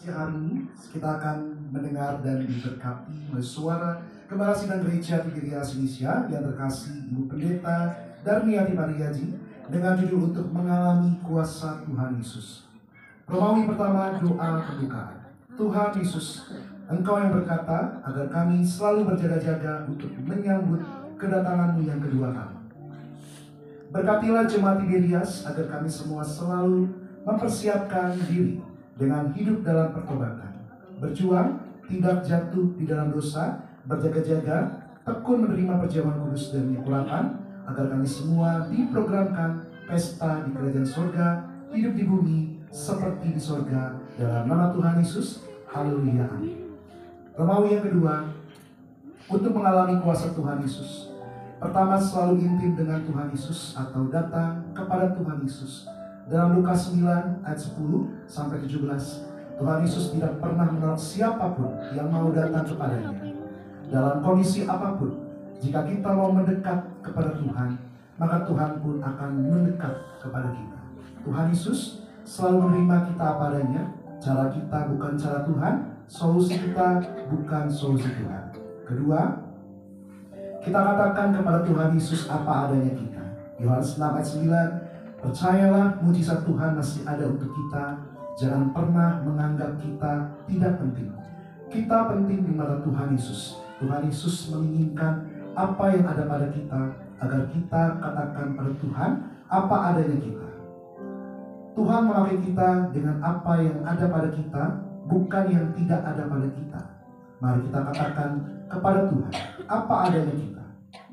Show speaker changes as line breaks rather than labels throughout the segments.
Hari ini kita akan mendengar dan diberkati oleh suara Gembala Sidang Gereja Tigirias Indonesia yang terkasih Ibu Pendeta Darmiati Mariaji dengan judul untuk mengalami kuasa Tuhan Yesus. Romawi pertama, doa pembukaan. Tuhan Yesus, Engkau yang berkata agar kami selalu berjaga-jaga untuk menyambut kedatangan-Mu yang kedua kali. Berkatilah jemaat Tigirias agar kami semua selalu mempersiapkan diri dengan hidup dalam pertobatan, berjuang, tidak jatuh di dalam dosa, berjaga-jaga, tekun menerima perjamuan kudus dan penyempurnaan, agar kami semua diprogramkan pesta di kerajaan sorga, hidup di bumi seperti di sorga, dalam nama Tuhan Yesus. Haleluya, amin. Romawi yang kedua, untuk mengalami kuasa Tuhan Yesus. Pertama, selalu intim dengan Tuhan Yesus atau datang kepada Tuhan Yesus. Dalam Lukas 9 ayat 10 sampai 17, Tuhan Yesus tidak pernah menolak siapapun yang mau datang kepadanya. Dalam kondisi apapun, jika kita mau mendekat kepada Tuhan, maka Tuhan pun akan mendekat kepada kita. Tuhan Yesus selalu menerima kita apa adanya. Cara kita bukan cara Tuhan, solusi kita bukan solusi Tuhan. Kedua, kita katakan kepada Tuhan Yesus apa adanya kita. Yohanes 6 ayat 9, percayalah mujizat Tuhan masih ada untuk kita. Jangan pernah menganggap kita tidak penting. Kita penting di mata Tuhan Yesus. Tuhan Yesus menginginkan apa yang ada pada kita, agar kita katakan pada Tuhan apa adanya kita. Tuhan memakai kita dengan apa yang ada pada kita, bukan yang tidak ada pada kita. Mari kita katakan kepada Tuhan apa adanya kita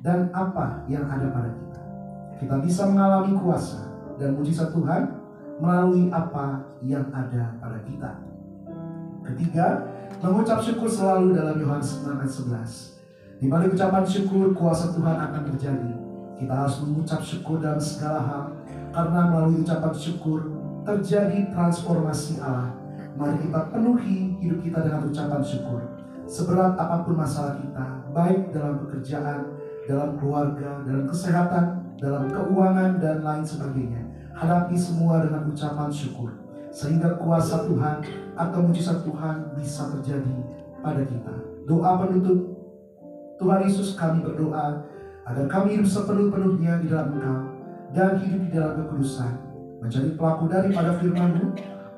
dan apa yang ada pada kita. Kita bisa mengalami kuasa dan mujizat Tuhan melalui apa yang ada pada kita. Ketiga, mengucap syukur selalu dalam Yohanes 6 ayat 11. Di balik ucapan syukur, kuasa Tuhan akan terjadi. Kita harus mengucap syukur dalam segala hal, karena melalui ucapan syukur terjadi transformasi Allah. Mari kita penuhi hidup kita dengan ucapan syukur. Seberat apapun masalah kita, baik dalam pekerjaan, dalam keluarga, dalam kesehatan, dalam keuangan, dan lain sebagainya, hadapi semua dengan ucapan syukur, sehingga kuasa Tuhan atau mujizat Tuhan bisa terjadi pada kita. Doa penutup. Tuhan Yesus, kami berdoa agar kami hidup sepenuh-penuhnya di dalam Engkau dan hidup di dalam kekudusan, menjadi pelaku daripada firman-Mu,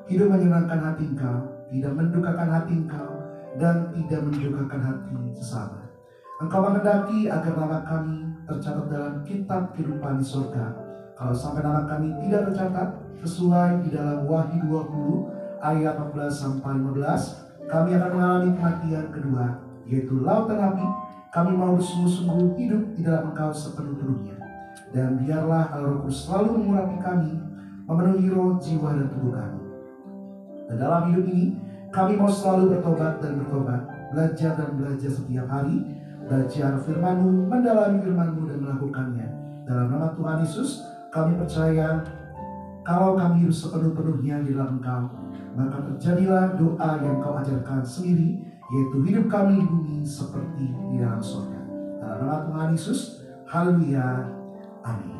hidup menyenangkan hati Engkau, tidak mendukakan hati Engkau, dan tidak mendukakan hati sesama. Engkau menghendaki agar nama kami tercatat dalam kitab kehidupan di surga. Kalau sampai nama kami tidak tercatat sesuai di dalam Wahyu 20 ayat 14 sampai 15, kami akan mengalami kematian kedua, yaitu lautan api. Kami mau bersungguh-sungguh hidup di dalam Engkau sepenuh-penuhnya. Dan biarlah Allah Roh Kudus selalu mengurapi kami, memenuhi roh, jiwa, dan tubuh kami. Dan dalam hidup ini, kami mau selalu bertobat dan bertobat, belajar dan belajar setiap hari, belajar firman-Mu, mendalami firman-Mu dan melakukannya. Dalam nama Tuhan Yesus, kami percaya kalau kami hidup sepenuh-penuhnya di dalam Engkau, maka terjadilah doa yang Kau ajarkan sendiri, yaitu hidup kami di bumi seperti di dalam surga. Dalam nama Tuhan Yesus, haleluya, amin.